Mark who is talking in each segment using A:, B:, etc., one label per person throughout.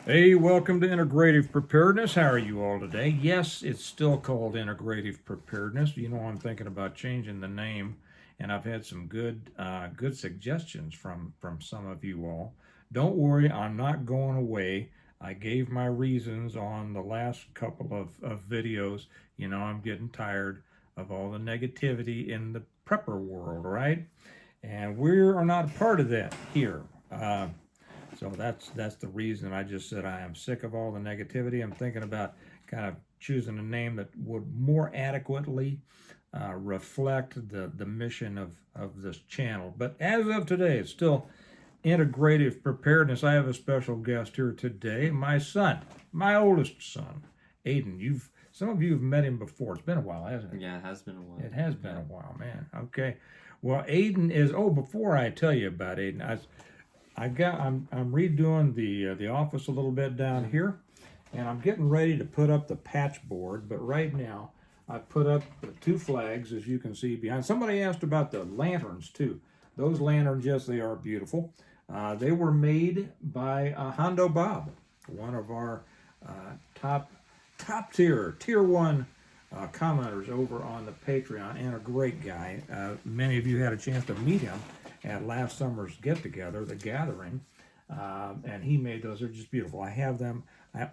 A: Hey, welcome to Integrative Preparedness. How are you all today? Yes, it's still called Integrative Preparedness. You know, I'm thinking about changing the name, and I've had some good suggestions from some of you all. Don't worry, I'm not going away. I gave my reasons on the last couple of videos. You know, I'm getting tired of all the negativity in the prepper world, right? And we are not a part of that here. So that's the reason I just said I am sick of all the negativity. I'm thinking about kind of choosing a name that would more adequately reflect the mission of this channel. But as of today, it's still integrative preparedness. I have a special guest here today, my son, my oldest son, Aiden. Some of you have met him before. It's been a while, hasn't it?
B: Yeah, it has been a while.
A: It has been a while, man. Okay. Well, Aiden is. Oh, before I tell you about Aiden, I'm redoing the office a little bit down here, and I'm getting ready to put up the patch board. But right now, I put up the two flags, as you can see behind. Somebody asked about the lanterns too. Those lanterns, yes, they are beautiful. They were made by Hondo Bob, one of our top tier one commenters over on the Patreon, and a great guy. Many of you had a chance to meet him at last summer's get together, the gathering, and he made those. They're just beautiful. I have them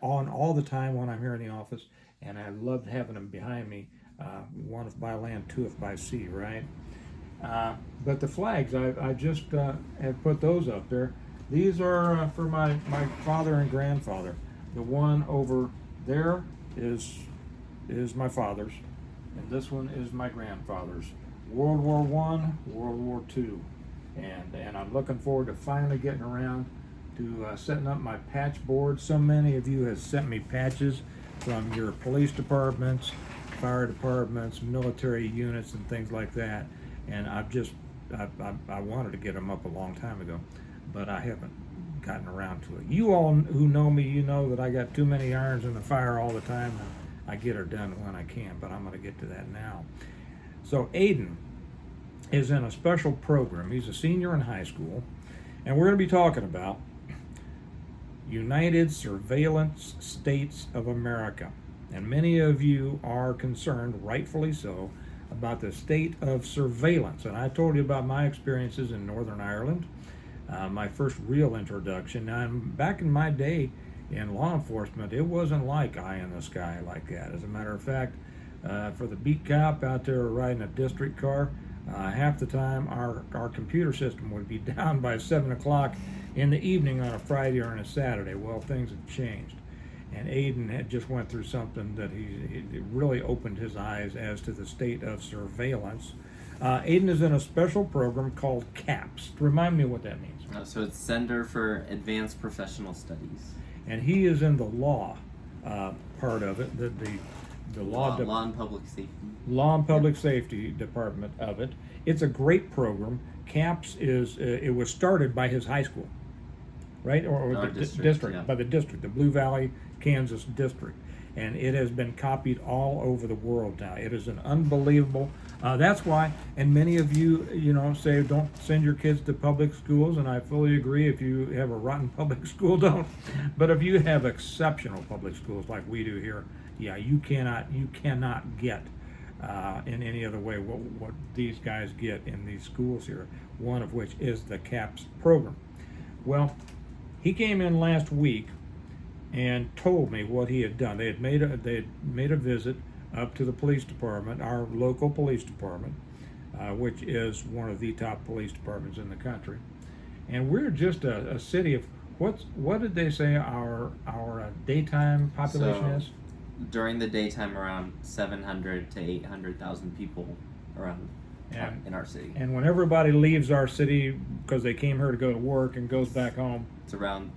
A: on all the time when I'm here in the office, and I loved having them behind me. One if by land, two if by sea, right? But the flags, I just have put those up there. These are for my father and grandfather. The one over there is my father's, and this one is my grandfather's. World War One, World War Two, and I'm looking forward to finally getting around to setting up my patch board. So many of you have sent me patches from your police departments, fire departments, military units, and things like that. And I wanted to get them up a long time ago, but I haven't gotten around to it. You all who know me, you know that I got too many irons in the fire all the time, and I get her done when I can, but I'm going to get to that now. So Aiden is in a special program. He's a senior in high school, and we're going to be talking about United Surveillance States of America. And many of you are concerned, rightfully so, about the state of surveillance. And I told you about my experiences in Northern Ireland, my first real introduction. Now, back in my day in law enforcement, it wasn't like eye in the sky like that. As a matter of fact, for the beat cop out there riding a district car, half the time our computer system would be down by 7 o'clock in the evening on a Friday or on a Saturday. Well, things have changed. And Aiden had just went through something that he really opened his eyes as to the state of surveillance. Aiden is in a special program called CAPS. Remind me what that means.
B: So it's Center for Advanced Professional Studies.
A: And he is in the law part of it, the
B: law and public safety.
A: Law and Public Safety department of it. It's a great program. CAPS is it was started by his high school, right, or the district,
B: yeah.
A: By the district, the Blue Valley, Kansas district, and it has been copied all over the world now. It is an unbelievable. That's why, and many of you, say don't send your kids to public schools, and I fully agree. If you have a rotten public school, don't. But if you have exceptional public schools like we do here, yeah, you cannot get in any other way what these guys get in these schools here. One of which is the CAPS program. Well, he came in last week and told me what he had done. They had made a visit up to the police department, our local police department, which is one of the top police departments in the country. And we're just a city of what did they say our daytime population is?
B: During the daytime, around 700 to 800,000 people around in our city.
A: And when everybody leaves our city because they came here to go to work and goes back home,
B: it's around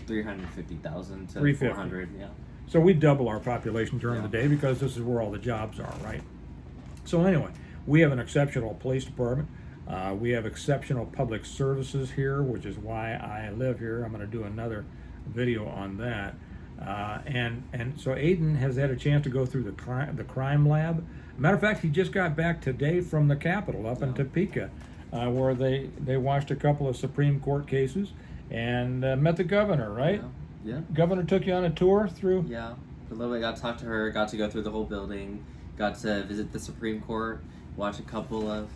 B: 350,000 to 400. Yeah.
A: So we double our population during the day because this is where all the jobs are, right? So anyway, we have an exceptional police department. We have exceptional public services here, which is why I live here. I'm going to do another video on that. And so Aiden has had a chance to go through the crime lab. Matter of fact, he just got back today from the Capitol up in Topeka, where they watched a couple of Supreme Court cases, and met the governor, right?
B: Yeah.
A: Governor took you on a tour through.
B: Yeah. For a little bit, got to talk to her. Got to go through the whole building. Got to visit the Supreme Court. Watch a couple of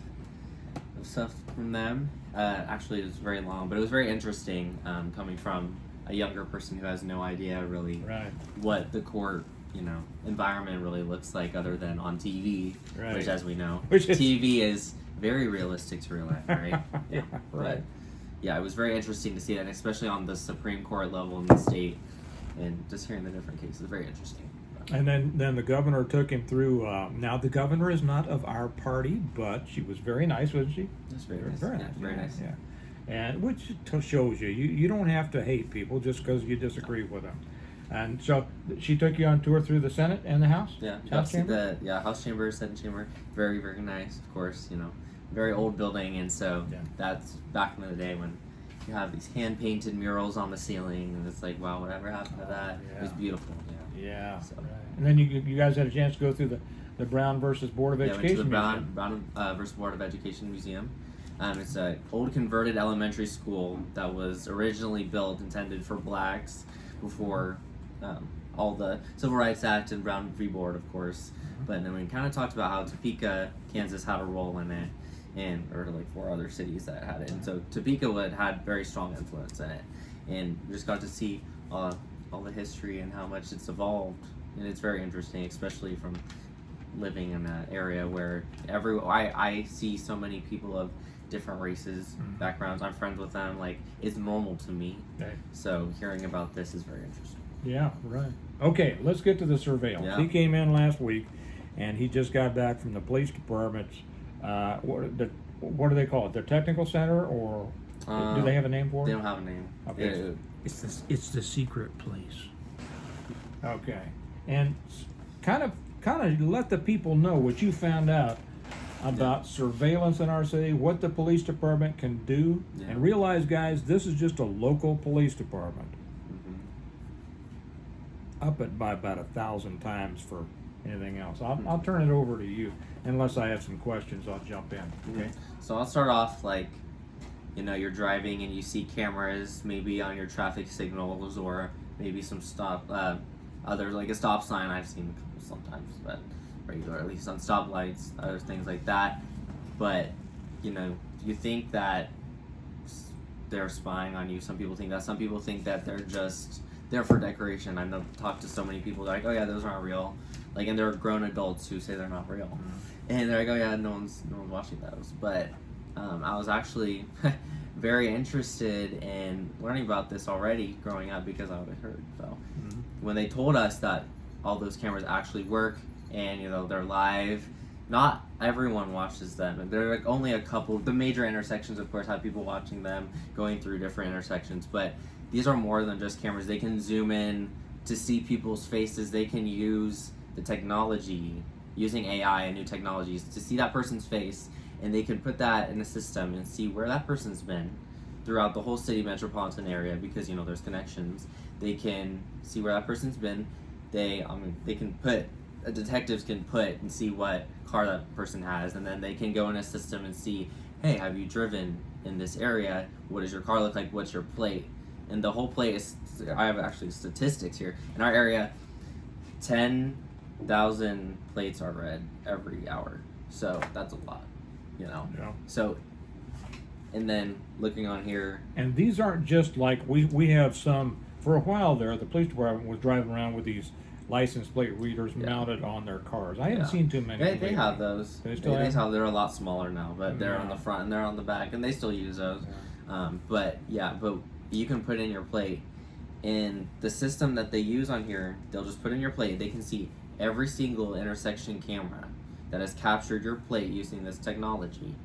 B: stuff from them. Actually, it was very long, but it was very interesting coming from a younger person who has no idea really
A: Right.
B: what the court, environment really looks like other than on TV,
A: Right.
B: which, as we know,
A: Which is-
B: TV is very realistic to real life, right?
A: Yeah, right.
B: But yeah, it was very interesting to see that, especially on the Supreme Court level in the state, and just hearing the different cases, very interesting.
A: And then the governor took him through. Now the governor is not of our party, but she was very nice, wasn't she?
B: That's very nice.
A: Very
B: Yeah,
A: nice.
B: very nice.
A: Yeah. And which shows you don't have to hate people just because you disagree with them. And so she took you on tour through the Senate and the House.
B: Yeah,
A: House chamber.
B: House chamber, Senate chamber, very very nice. Of course, very old building, and so
A: Yeah.
B: that's back in the day when you have these hand painted murals on the ceiling, and it's like, wow, whatever happened to that? It was
A: Yeah.
B: beautiful.
A: Yeah.
B: So-
A: Right. And then you guys had a chance to go through the Brown versus Board of
B: Yeah, went to
A: Education
B: the
A: Museum.
B: Brown versus Board of Education Museum. It's an old converted elementary school that was originally built intended for blacks before all the Civil Rights Act and Brown v. Board, of course. But then we kind of talked about how Topeka, Kansas had a role in it, or like 4 other cities that had it. And so Topeka had very strong influence in it. And we just got to see all the history and how much it's evolved. And it's very interesting, especially from living in an area where I see so many people of different races, backgrounds. I'm friends with them. Like, it's normal to me.
A: Okay.
B: So hearing about this is very interesting.
A: Yeah, right. Okay, let's get to the surveillance.
B: Yeah.
A: He came in last week, and he just got back from the police department's. What do they call it? Their technical center, or do they have a name for
B: They
A: it?
B: don't have a name.
A: Okay. It's the secret place. Okay, and kind of let the people know what you found out about surveillance in our city, what the police department can do,
B: Yeah.
A: and realize, guys, this is just a local police department. Up it by about 1,000 times for anything else. I'll turn it over to you. Unless I have some questions, I'll jump in. Okay.
B: So I'll start off like, you're driving and you see cameras maybe on your traffic signals, or maybe some other, like a stop sign I've seen sometimes, but regular, at least on stoplights, other things like that. But, you think that they're spying on you. Some people think that. Some people think that they're just there for decoration. I've talked to so many people that are like, oh yeah, those aren't real. Like, and they're grown adults who say they're not real. And they're like, oh yeah, no one's watching those. But I was actually very interested in learning about this already growing up because I would have heard. So when they told us that all those cameras actually work and they're live, not everyone watches them, and they're like only a couple. The major intersections, of course, have people watching them going through different intersections, but these are more than just cameras. They can zoom in to see people's faces. They can use the technology, using AI and new technologies, to see that person's face, and they can put that in a system and see where that person's been throughout the whole city metropolitan area, because there's connections. They can see where that person's been. They can put, detectives can put and see what car that person has, and then they can go in a system and see, hey, have you driven in this area? What does your car look like? What's your plate? And the whole plate is, I have actually statistics here. In our area, 10,000 plates are read every hour. So that's a lot,
A: Yeah.
B: So, and then looking on here,
A: And these aren't just like we have some. For a while there, the police department was driving around with these license plate readers mounted on their cars. I haven't seen too many.
B: they have those.
A: They still have?
B: They're a lot smaller now, but they're on the front and they're on the back, and they still use those. But you can put in your plate, and the system that they use on here, they'll just put in your plate. They can see every single intersection camera that has captured your plate using this technology,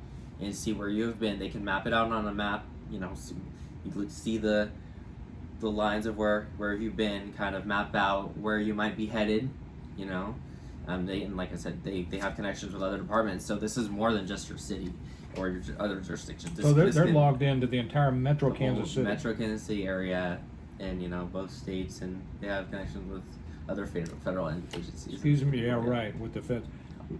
B: and see where you have been. They can map it out on a map. So you can see the lines of where you've been, kind of map out where you might be headed. And like I said, they have connections with other departments. So this is more than just your city or your other jurisdictions.
A: So they're logged into the entire Metro
B: the
A: Kansas City.
B: Metro Kansas City area, and both states, and they have connections with other federal agencies.
A: Excuse me, yeah, right, with the feds.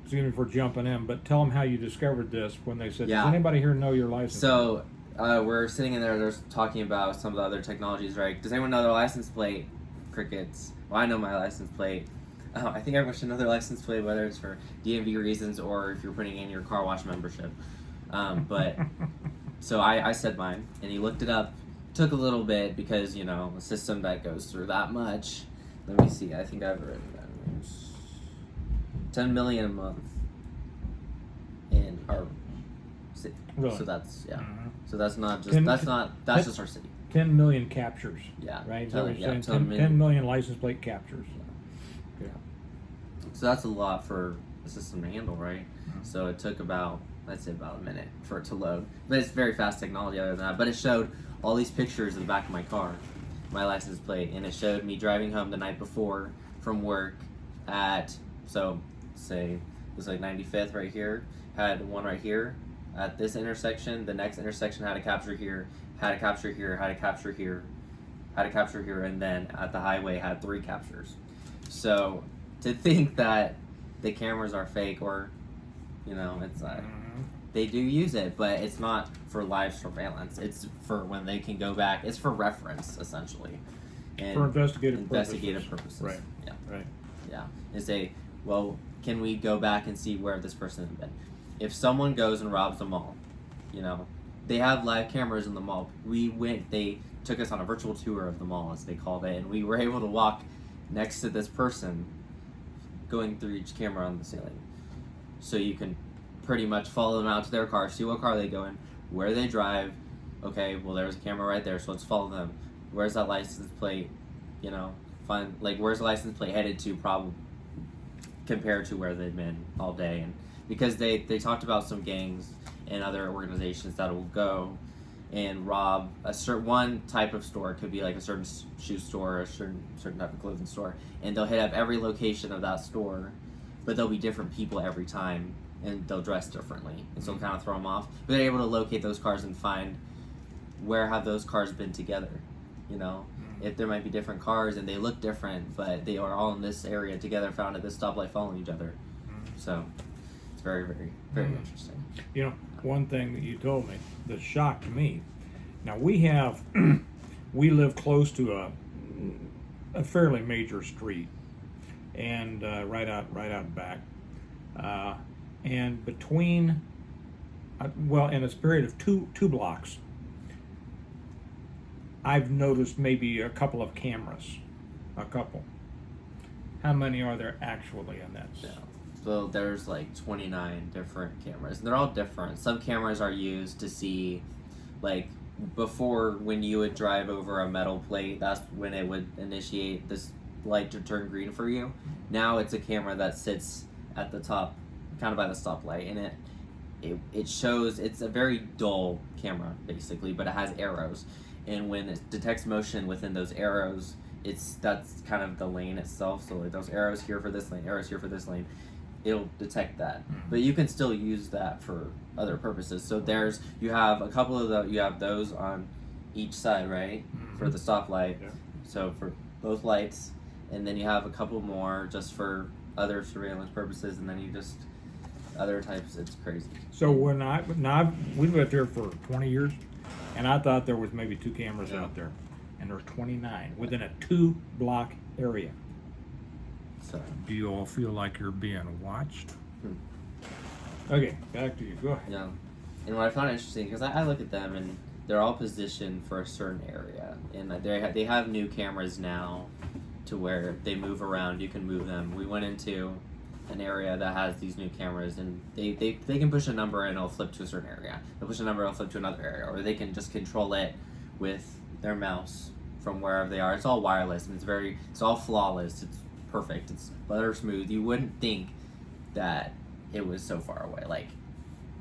A: Excuse me for jumping in, but tell them how you discovered this when they said,
B: Yeah.
A: does anybody here know your license?
B: So we're sitting in there. They're talking about some of the other technologies, right? Does anyone know their license plate? Crickets. Well, I know my license plate. I think everyone should know their license plate, whether it's for DMV reasons or if you're putting in your car wash membership. But so I said mine, and he looked it up. Took a little bit because a system that goes through that much. Let me see. I think I've written that. 10 million a month in our city.
A: Really?
B: So that's
A: Mhm.
B: So that's not just
A: 10
B: that's just our city.
A: 10 million captures.
B: Yeah.
A: Right? Is that what you're saying?
B: 10
A: 10 million license plate captures. Yeah.
B: So that's a lot for the system to handle, right?
A: Mhm.
B: So it took about, let's say, about a minute for it to load. But it's very fast technology other than that. But it showed all these pictures of the back of my car, my license plate, and it showed me driving home the night before from work at, so say it was like 95th right here, had one right here at this intersection. The next intersection had a capture here, had a capture here, had a capture here, had a capture here, and then at the highway had 3 captures. So to think that the cameras are fake, or it's they do use it, but it's not for live surveillance. It's for when they can go back. It's for reference, essentially, and
A: For investigative
B: purposes.
A: Right.
B: Yeah.
A: Right.
B: Yeah. And say, well, can we go back and see where this person has been? If someone goes and robs a mall, they have live cameras in the mall. They took us on a virtual tour of the mall, as they called it, and we were able to walk next to this person going through each camera on the ceiling. So you can pretty much follow them out to their car, see what car they go in, where they drive. Okay, well, there's a camera right there, so let's follow them. Where's that license plate? Find, where's the license plate headed to, probably compared to where they've been all day. And because they talked about some gangs and other organizations that will go and rob one type of store. It could be like a certain shoe store, or a certain type of clothing store, and they'll hit up every location of that store, but there'll be different people every time, and they'll dress differently, and so it'll kind of throw them off. But they're able to locate those cars and find where have those cars been together. If there might be different cars and they look different, but they are all in this area together, found at this stoplight, following each other. So it's very, very, very interesting.
A: One thing that you told me that shocked me. Now we live close to a fairly major street, and right out back, and between, in a period of two blocks, I've noticed maybe a couple of cameras. A couple. How many are there actually in that?
B: Yeah. So there's 29 different cameras. They're all different. Some cameras are used to see, before, when you would drive over a metal plate, that's when it would initiate this light to turn green for you. Now it's a camera that sits at the top, kind of by the stoplight, and it shows, it's a very dull camera, basically, but it has arrows. And when it detects motion within those arrows, that's kind of the lane itself. So those arrows here for this lane, arrows here for this lane, it'll detect that. But you can still use that for other purposes. So you have a couple of you have those on each side, right, for the stoplight.
A: Yeah.
B: So for both lights, and then you have a couple more just for other surveillance purposes, and then you just other types. It's crazy.
A: So we've lived here for 20 years, and I thought there was maybe 2 cameras out there, and there's 29 within a 2-block area.
B: So
A: Do you all feel like you're being watched? Okay, back to you. Go ahead.
B: yeah, and what I found interesting, because I look at them and they're all positioned for a certain area, and they have new cameras now to where they move around. You can move them. We went into an area that has these new cameras, and they can push a number and it'll flip to a certain area. They'll push a number, it'll flip to another area, or they can just control it with their mouse from wherever they are. It's all wireless, and it's all flawless. It's perfect. It's butter smooth. You wouldn't think that it was so far away,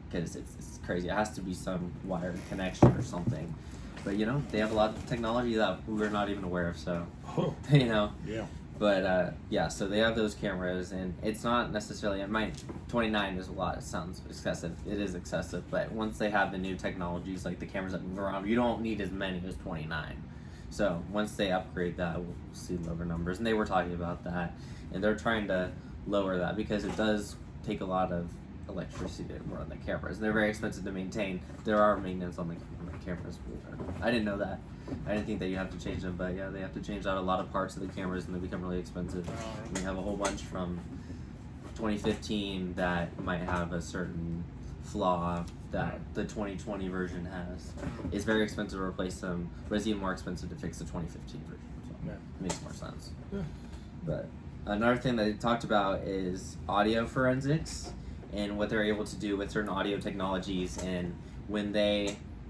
B: because it's crazy. It has to be some wired connection or something. But they have a lot of technology that we're not even aware of. So
A: Yeah.
B: But so they have those cameras, and it's not necessarily. 29 is a lot. It sounds excessive. It is excessive, but once they have the new technologies like the cameras that move around, you don't need as many as 29. So once they upgrade that, we'll see lower numbers. And they were talking about that, and they're trying to lower that because it does take a lot of electricity to run the cameras. They're very expensive to maintain. There are maintenance on the cameras. I didn't know that. I didn't think that you have to change them, but yeah, they have to change out a lot of parts of the cameras, and they become really expensive. We have a whole bunch from 2015 that might have a certain flaw that the 2020 version has. It's very expensive to replace them, but it's even more expensive to fix the 2015 version. So it makes more sense.
A: Yeah.
B: But another thing that they talked about is audio forensics and what they're able to do with certain audio technologies, and when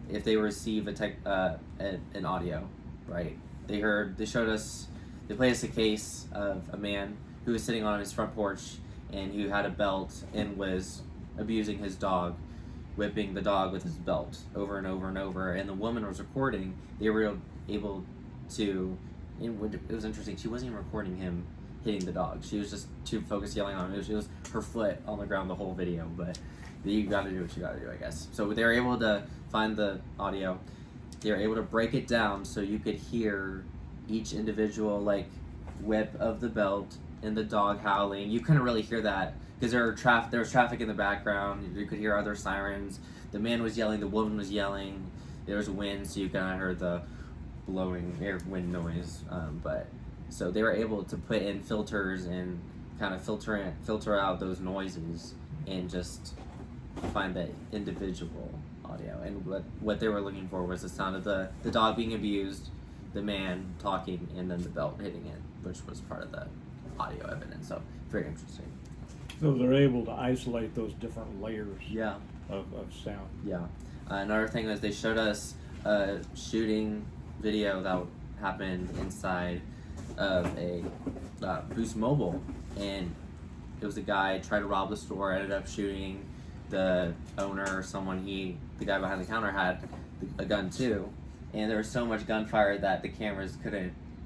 B: if they receive an audio, right? They played us a case of a man who was sitting on his front porch and who had a belt and was abusing his dog, whipping the dog with his belt over and over and over, and the woman was recording. They were able to, it was interesting, she wasn't even recording him hitting the dog. She was just too focused yelling on him. It was her foot on the ground the whole video, but you gotta do what you gotta do, I guess. So they were able to find the audio. They were able to break it down so you could hear each individual whip of the belt and the dog howling. You couldn't really hear that because there was traffic in the background. You could hear other sirens. The man was yelling, the woman was yelling. There was wind, so you kind of heard the blowing wind noise. But so they were able to put in filters and kind of filter out those noises and just find the individual audio. And what they were looking for was the sound of the dog being abused, the man talking, and then the belt hitting it, which was part of the audio evidence. So very interesting.
A: So they're able to isolate those different layers
B: Yeah.
A: of sound.
B: Yeah. Another thing was they showed us a shooting video that happened inside of a Boost Mobile, and it was a guy tried to rob the store, ended up shooting the owner or someone. The guy behind the counter had a gun too, and there was so much gunfire that the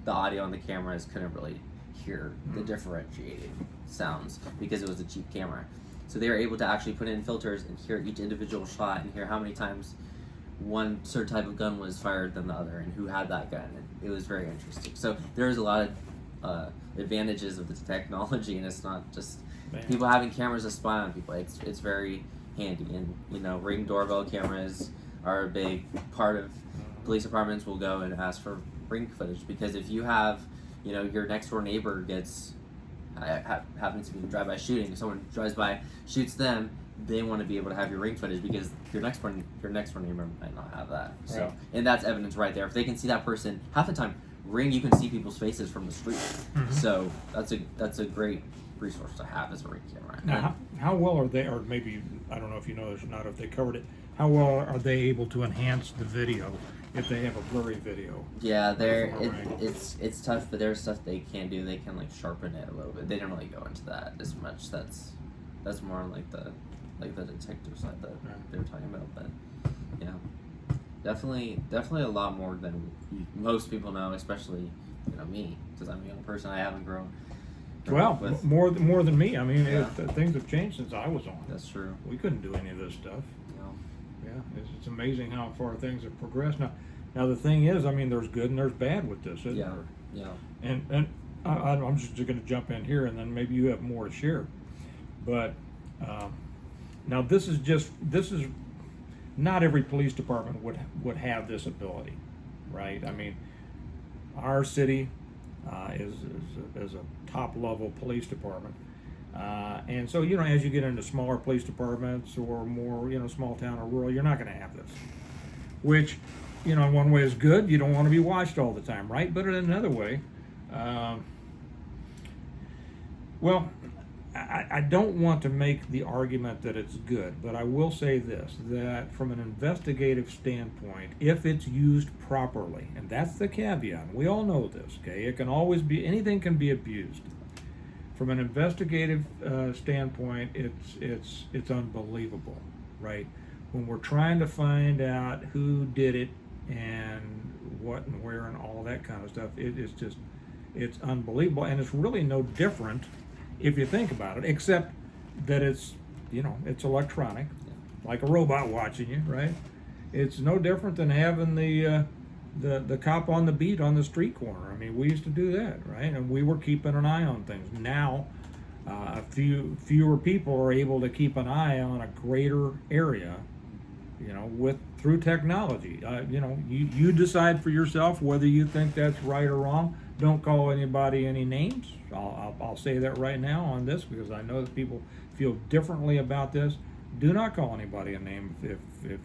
B: audio on the cameras couldn't really hear the differentiated sounds because it was a cheap camera. So they were able to actually put in filters and hear each individual shot and hear how many times one certain type of gun was fired than the other and who had that gun. And it was very interesting. So there's a lot of advantages of the technology, and it's not just people having cameras to spy on people. It's very handy, and Ring doorbell cameras are a big part of police departments. Will go and ask for Ring footage because if you have your next door neighbor happens to be a drive-by shooting, if someone drives by, shoots them, they want to be able to have your Ring footage because your next door neighbor might not have that. Right. So, and that's evidence right there. If they can see that person, half the time, Ring, you can see people's faces from the street. Mm-hmm. So that's a great resource to have as a Ring camera.
A: Now, how well are they, or maybe, I don't know if you know this or not, if they covered it, how well are they able to enhance the video if they have a blurry video?
B: Yeah, it's tough, but there's stuff they can do. They can sharpen it a little bit. They don't really go into that as much. That's more on the detective side that they were talking about. But yeah, definitely a lot more than most people know, especially me, because I'm a young person. I haven't grown.
A: Well, more than me. I mean, things have changed since I was on.
B: That's true.
A: We couldn't do any of this stuff.
B: No.
A: Yeah, it's amazing how far things have progressed. Now the thing is, I mean, there's good and there's bad with this, isn't there?
B: Yeah.
A: And I'm just going to jump in here, and then maybe you have more to share. But now this is not every police department would have this ability, right? I mean, our city is a top level police department, and so as you get into smaller police departments or more small town or rural, you're not going to have this, which in one way is good. You don't want to be watched all the time, right? But in another way, I don't want to make the argument that it's good, but I will say this, that from an investigative standpoint, if it's used properly, and that's the caveat, we all know this, okay? It can always be, anything can be abused. From an investigative standpoint, it's unbelievable, right? When we're trying to find out who did it and what and where and all that kind of stuff, it's unbelievable, and it's really no different if you think about it, except that it's electronic, like a robot watching you, right? It's no different than having the cop on the beat on the street corner. I mean, we used to do that, right? And we were keeping an eye on things. Now, fewer people are able to keep an eye on a greater area, through technology. You decide for yourself whether you think that's right or wrong. Don't call anybody any names. I'll say that right now on this, because I know that people feel differently about this. Do not call anybody a name if you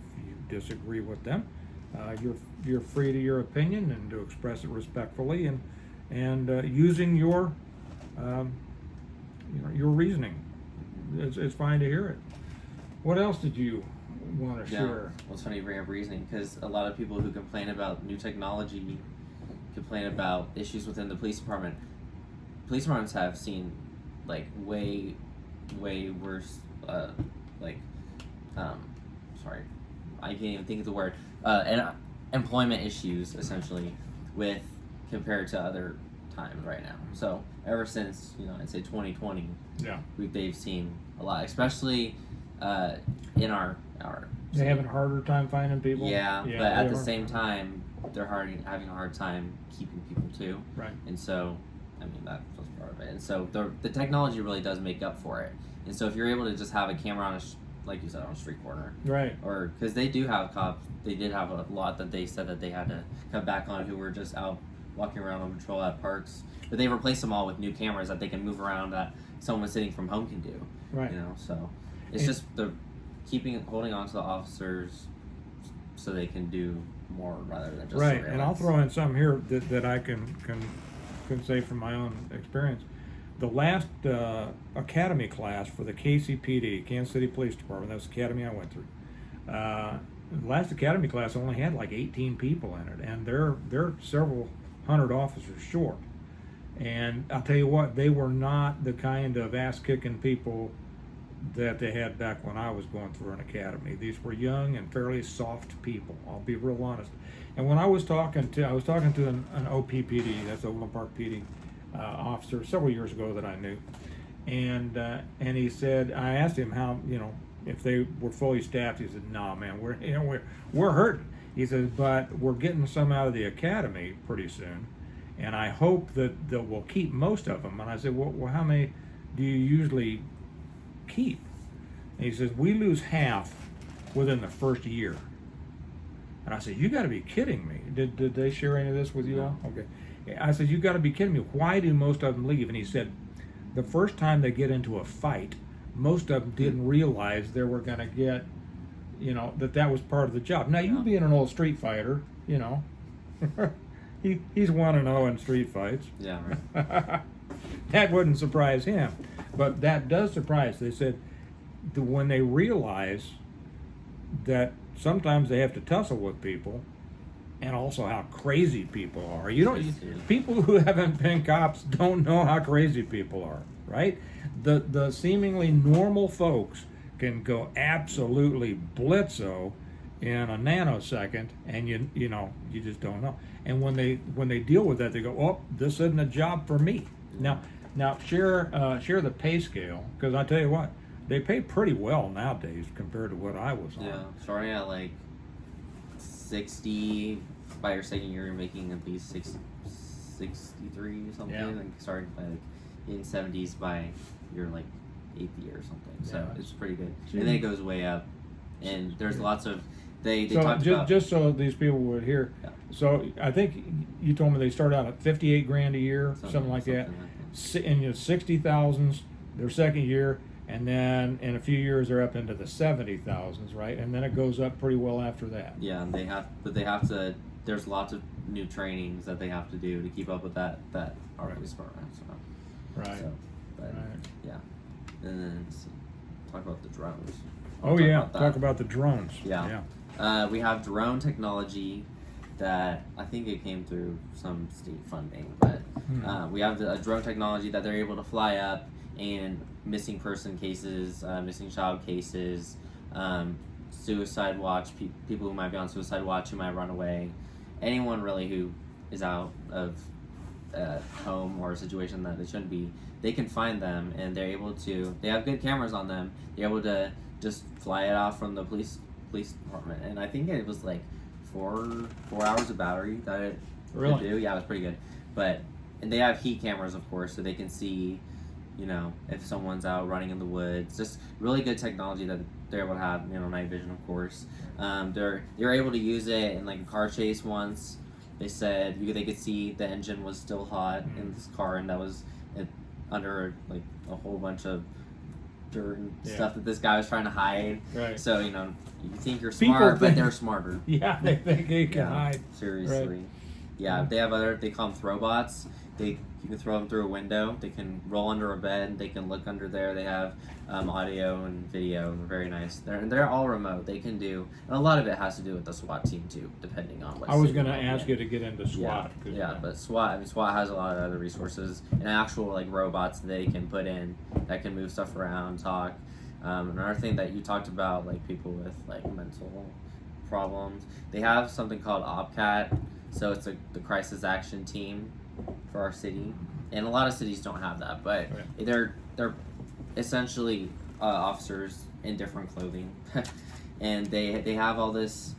A: disagree with them. You're free to your opinion and to express it respectfully and using your your reasoning. It's fine to hear it. What else did you want to share?
B: Well, it's funny you bring up reasoning, because a lot of people who complain about new technology complain about issues within the police department. Police departments have seen like way worse sorry, I can't even think of the word, employment issues essentially with compared to other times right now. So ever since I'd say 2020, they've seen a lot, especially in our
A: they having a harder time finding people.
B: Yeah, but at the same time they're having a hard time keeping people too.
A: Right.
B: And so I mean that's part of it. And so the technology really does make up for it. And so if you're able to just have a camera on like you said, on a street corner,
A: right?
B: Or because they do have cops, they did have a lot that they said that they had to cut back on, who were just out walking around on patrol at parks. But they replaced them all with new cameras that they can move around that someone sitting from home can do.
A: Right.
B: So it's just the holding on to the officers so they can do more rather than just
A: right.
B: surveillance.
A: And I'll throw in some here that I can say from my own experience. The last academy class for the KCPD, Kansas City Police Department, that's the academy I went through. The last academy class only had like 18 people in it, and they're several hundred officers short. And I'll tell you what, they were not the kind of ass-kicking people that they had back when I was going through an academy. These were young and fairly soft people. I'll be real honest. And when I was talking to an OPPD, that's Overland Park PD. Officer several years ago that I knew, and he said, I asked him how if they were fully staffed. He said, "No, man, we're hurting." He says, "But we're getting some out of the academy pretty soon, and I hope that we'll keep most of them." And I said, "Well, how many do you usually keep?" And he says, "We lose half within the first year." And I said, "You got to be kidding me! Did they share any of this with you all?" Okay. I said, "You got to be kidding me. Why do most of them leave?" And he said, "The first time they get into a fight, most of them didn't realize they were going to get, that was part of the job." Now, you being an old street fighter, he's 1-0 in street fights.
B: Yeah, right.
A: That wouldn't surprise him. But that does surprise. They said when they realize that sometimes they have to tussle with people, and also how crazy people are. People who haven't been cops don't know how crazy people are, right? The seemingly normal folks can go absolutely blitzo in a nanosecond, and you just don't know. And when they deal with that, they go, "Oh, this isn't a job for me." Now share the pay scale, because I tell you what, they pay pretty well nowadays compared to what I was on.
B: Yeah, starting at like 60. By your second year, you're making at least 63 or something.
A: Yeah.
B: Like starting by like in 70s by your like 8th year or something. So
A: Yeah.
B: it's pretty good.
A: Gee.
B: And then it goes way up. And there's lots of they
A: So
B: talked about
A: just so these people would hear.
B: Yeah.
A: So I think you told me they start out at 58 grand a year, something like that. And 60,000s their second year, and then in a few years they're up into the 70,000s, right? And then it goes up pretty well after that.
B: Yeah, and they have to. There's lots of new trainings that they have to do to keep up with that our police department. So.
A: Right.
B: So, but,
A: Right.
B: Yeah. And then let's talk about the drones.
A: Talk about the drones.
B: Yeah. We have drone technology that I think it came through some state funding, but we have a drone technology that they're able to fly up and missing person cases, missing child cases, suicide watch, people who might be on suicide watch who might run away, anyone really who is out of home or a situation that they shouldn't be, they can find them, and they have good cameras on them. They're able to just fly it off from the police department, and I think it was like 4 hours of battery that it could do. Yeah, it was pretty good. And they have heat cameras, of course, so they can see you know, if someone's out running in the woods. Just really good technology that they're able to have, you know, night vision, of course. They're able to use it in like a car chase once. They said they could see the engine was still hot in this car, and that was under like a whole bunch of dirt and stuff that this guy was trying to hide.
A: Right.
B: So, you know, you think you're smart, but they're smarter.
A: Yeah, they think they can hide.
B: Seriously. Right. Yeah, they have they call them throwbots. You can throw them through a window. They can roll under a bed. They can look under there. They have audio and video. They're very nice. They're all remote. They can do, and a lot of it has to do with the SWAT team too, depending on what.
A: I was going to ask you to get into SWAT.
B: But SWAT has a lot of other resources and actual like robots they can put in that can move stuff around, talk. Another thing that you talked about, like people with like mental problems, they have something called OPCAT. So it's the crisis action team for our city, and a lot of cities don't have that, but they're essentially officers in different clothing, and they have all this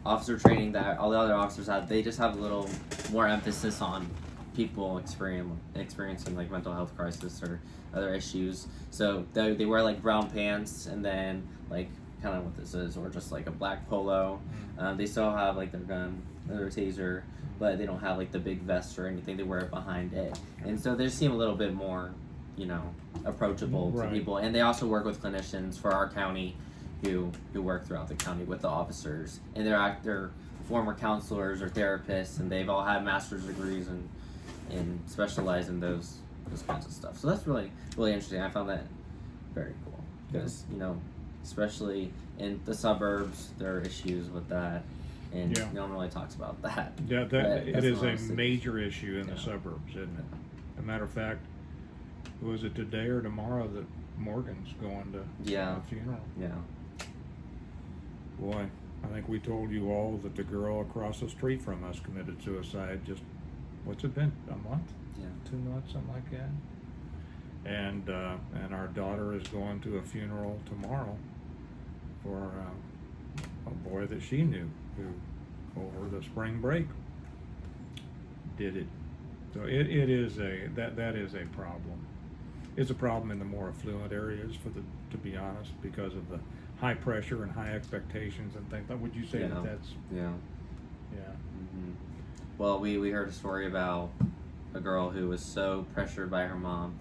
B: officer training that all the other officers have. They just have a little more emphasis on people experiencing like mental health crisis or other issues. So they wear like brown pants and then like kind of what this is, or just like a black polo. They still have like their gun, their taser, but they don't have like the big vest or anything. They wear it behind it, and so they seem a little bit more, you know, approachable to people. And they also work with clinicians for our county, who work throughout the county with the officers, and they're former counselors or therapists, and they've all had master's degrees and specialize in those kinds of stuff. So that's really interesting. I found that very cool because you know, especially in the suburbs, there are issues with that. And no one really talks about that.
A: Yeah, it is a major issue in the suburbs, isn't it? As a matter of fact, was it today or tomorrow that Morgan's going to a funeral? Yeah. Boy, I think we told you all that the girl across the street from us committed suicide just, what's it been, a month?
B: Yeah.
A: 2 months, something like that. And our daughter is going to a funeral tomorrow for a boy that she knew who over the spring break did it. So it is that is a problem. It's a problem in the more affluent areas to be honest, because of the high pressure and high expectations and things. Would you say that's
B: Well, we heard a story about a girl who was so pressured by her mom.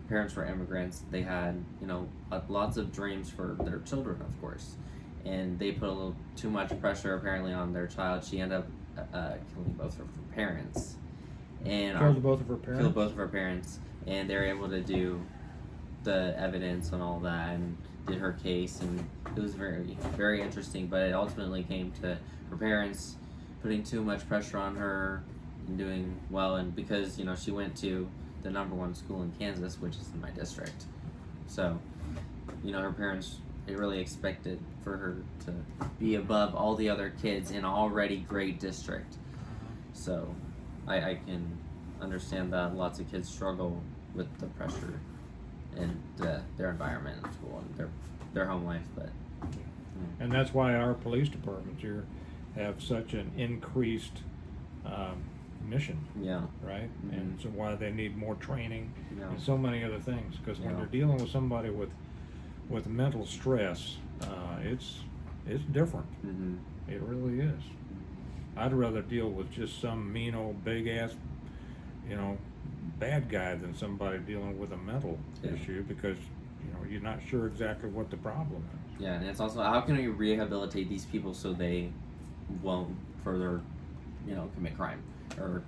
B: Parents were immigrants. They had, you know, lots of dreams for their children, of course. And they put a little too much pressure apparently on their child. She ended up killing both of her parents. And
A: killed both of her parents?
B: Killed both of her parents. And they were able to do the evidence and all that and did her case. And it was very, very interesting. But it ultimately came to her parents putting too much pressure on her and doing well. And because, you know, she went to the #1 school in Kansas, which is in my district. So, you know, her parents, they really expected for her to be above all the other kids in an already great district. So I can understand that lots of kids struggle with the pressure and their environment in school and their home life. But
A: and that's why our police departments here have such an increased mission.
B: Yeah.
A: Right? And so why they need more training and so many other things. Because when you're dealing with somebody with mental stress, it's different. It really is. I'd rather deal with just some mean old big ass, you know, bad guy than somebody dealing with a mental issue, because you know you're not sure exactly what the problem is.
B: Yeah, and it's also how can we rehabilitate these people so they won't further, you know, commit crime or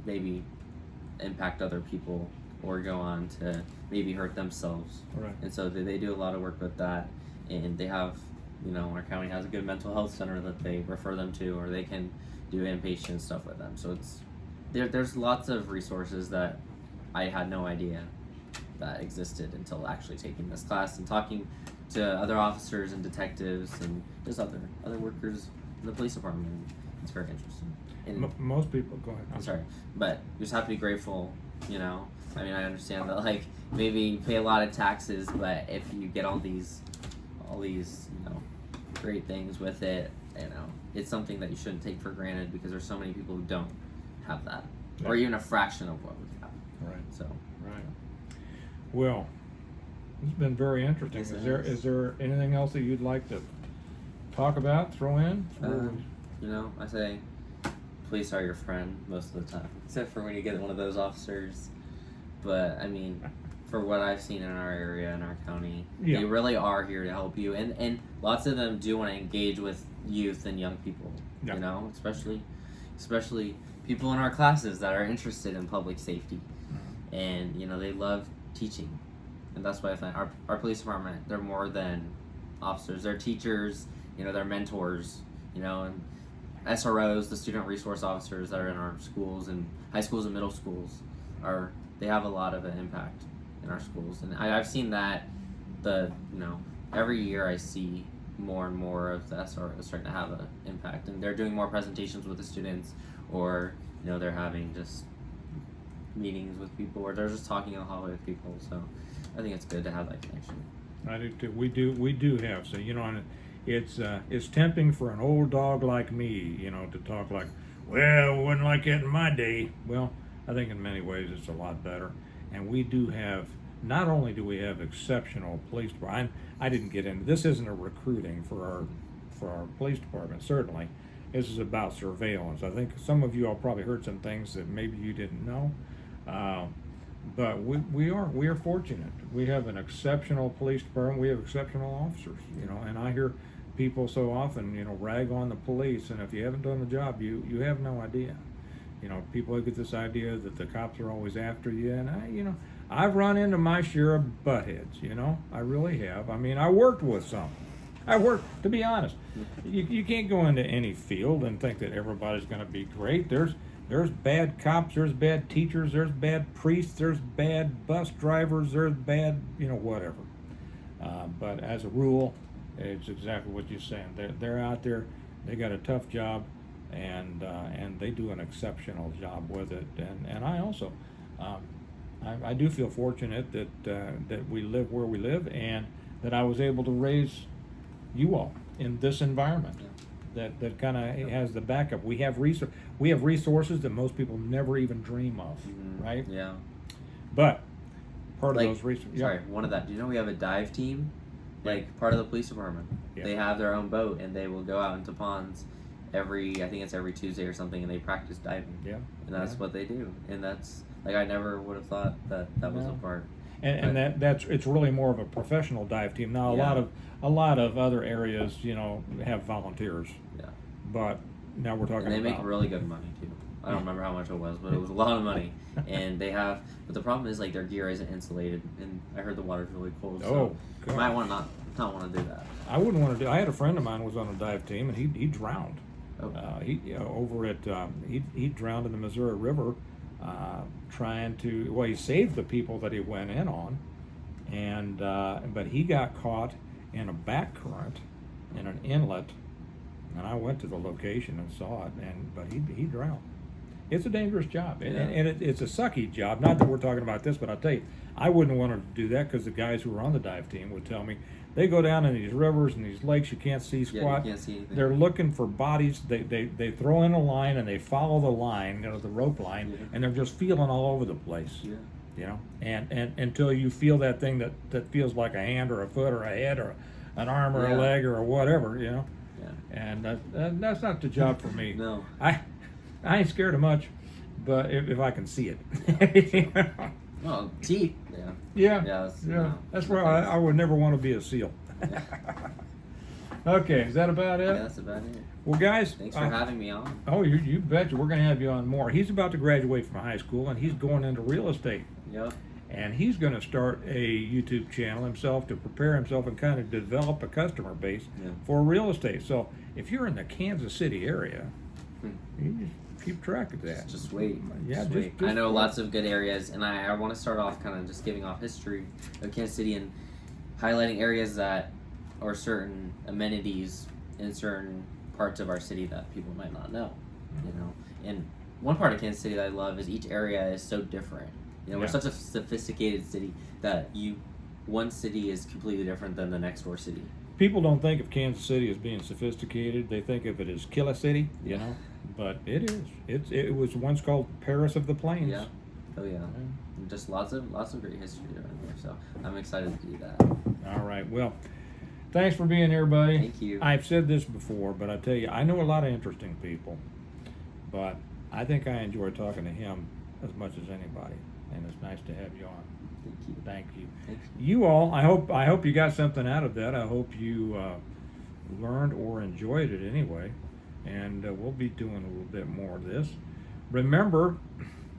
B: maybe impact other people or go on to maybe hurt themselves.
A: Right.
B: And so they do a lot of work with that, and they have, you know, our county has a good mental health center that they refer them to, or they can do inpatient stuff with them. So it's there's lots of resources that I had no idea that existed until actually taking this class and talking to other officers and detectives and just other workers in the police department. It's very interesting. And
A: most people, go ahead.
B: I'm sorry, but you just have to be grateful, you know. I mean, I understand that, like, maybe you pay a lot of taxes, but if you get all these, you know, great things with it, you know, it's something that you shouldn't take for granted, because there's so many people who don't have that, or even a fraction of what we have.
A: Right.
B: So.
A: Right. Well, it's been very interesting.
B: Yes, it
A: Is
B: has.
A: there anything else that you'd like to talk about, throw in?
B: I say police are your friend most of the time, except for when you get one of those officers. But I mean, for what I've seen in our area, in our county,
A: Yeah.
B: they really are here to help you, and lots of them do want to engage with youth and young people.
A: Yeah.
B: You know, especially people in our classes that are interested in public safety, and they love teaching, and that's why I think our police department, they're more than officers. They're teachers. They're mentors. And SROs, the student resource officers that are in our schools and high schools and middle schools, they have a lot of an impact in our schools, and I've seen that every year I see more and more of the SROs starting to have an impact, and they're doing more presentations with the students, or they're having just meetings with people, or they're just talking in the hallway with people. So I think it's good to have that connection.
A: I do too. We do have, so and it's tempting for an old dog like me, to talk like, well, it wasn't like that in my day. Well, I think in many ways it's a lot better, and we do have. Not only do we have exceptional police department, I didn't get into this. Isn't a recruiting for our police department. Certainly, this is about surveillance. I think some of you all probably heard some things that maybe you didn't know. But we are fortunate. We have an exceptional police department. We have exceptional officers, and I hear people so often, rag on the police, and if you haven't done the job, you have no idea. People get this idea that the cops are always after you, and I've run into my share of butt heads, I really have. I mean, I worked with some. To be honest, you can't go into any field and think that everybody's going to be great. There's bad cops, there's bad teachers, there's bad priests, there's bad bus drivers, there's bad, whatever. But as a rule, it's exactly what you're saying. They're out there, they got a tough job, and they do an exceptional job with it. And I also, I do feel fortunate that we live where we live, and that I was able to raise you all in this environment.
B: Yeah.
A: That kind of has the backup. We have resources that most people never even dream of, right?
B: Yeah.
A: But part of those resources.
B: Sorry, one of that. Do you know we have a dive team? Like part of the police department.
A: Yeah.
B: They have their own boat, and they will go out into ponds I think it's every Tuesday or something, and they practice diving.
A: Yeah.
B: And that's what they do. And that's I never would have thought that was a part.
A: And it's really more of a professional dive team. Now a lot of other areas, have volunteers.
B: Yeah.
A: But now we're talking
B: And they
A: about
B: make really good money too. I don't remember how much it was, but it was a lot of money. And but the problem is their gear isn't insulated, and I heard the water's really cold. So you might want not want to do that.
A: I wouldn't want to do. I had a friend of mine who was on a dive team, and he drowned.
B: Oh.
A: He drowned in the Missouri River, trying to. Well, he saved the people that he went in on, and but he got caught in a back current in an inlet, and I went to the location and saw it, but he drowned. It's a dangerous job, and it's a sucky job. Not that we're talking about this, but I'll tell you, I wouldn't want to do that, because the guys who were on the dive team would tell me they go down in these rivers and these lakes, you can't see squat.
B: Yeah, you can't see anything.
A: They're looking for bodies. They throw in a line and they follow the line, the rope line, and they're just feeling all over the place.
B: Yeah.
A: And until you feel that thing that feels like a hand or a foot or a head or an arm or a leg or whatever,
B: Yeah.
A: And that's not the job for me.
B: No.
A: I ain't scared of much, but if I can see it.
B: Well, teeth.
A: Yeah.
B: No,
A: that's where I would never want to be a SEAL. Okay, is that about it?
B: Yeah, that's about it.
A: Well, guys,
B: Thanks for having me on.
A: Oh, you betcha. We're going to have you on more. He's about to graduate from high school, and he's going into real estate.
B: Yep.
A: And he's going to start a YouTube channel himself to prepare himself and kind of develop a customer base for real estate. So if you're in the Kansas City area, you just keep track of that.
B: Just wait.
A: Yeah,
B: just wait. I know lots of good areas, and I want to start off kind of just giving off history of Kansas City and highlighting areas that are certain amenities in certain parts of our city that people might not know. And one part of Kansas City that I love is each area is so different. We're such a sophisticated city that one city is completely different than the next door city.
A: People don't think of Kansas City as being sophisticated. They think of it as Killer City, but it is. It was once called Paris of the Plains.
B: Yeah. Oh yeah, and just lots of great history around here. So I'm excited to do that.
A: All right. Well, thanks for being here, buddy.
B: Thank you.
A: I've said this before, but I tell you, I know a lot of interesting people, but I think I enjoy talking to him as much as anybody, and it's nice to have you on.
B: Thank you.
A: Thank you.
B: Thank you.
A: You all, I hope you got something out of that. I hope you learned or enjoyed it anyway, and we'll be doing a little bit more of this. Remember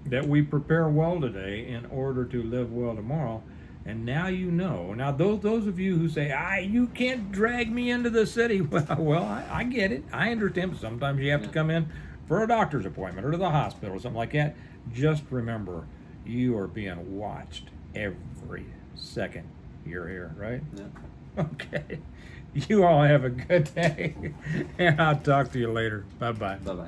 A: that we prepare well today in order to live well tomorrow. And now you know. Now those of you who say, you can't drag me into the city. Well, I get it. I understand. But sometimes you have to come in for a doctor's appointment or to the hospital or something like that. Just remember, you are being watched every second you're here, right?
B: Yeah.
A: Okay. You all have a good day. And I'll talk to you later. Bye-bye.
B: Bye bye.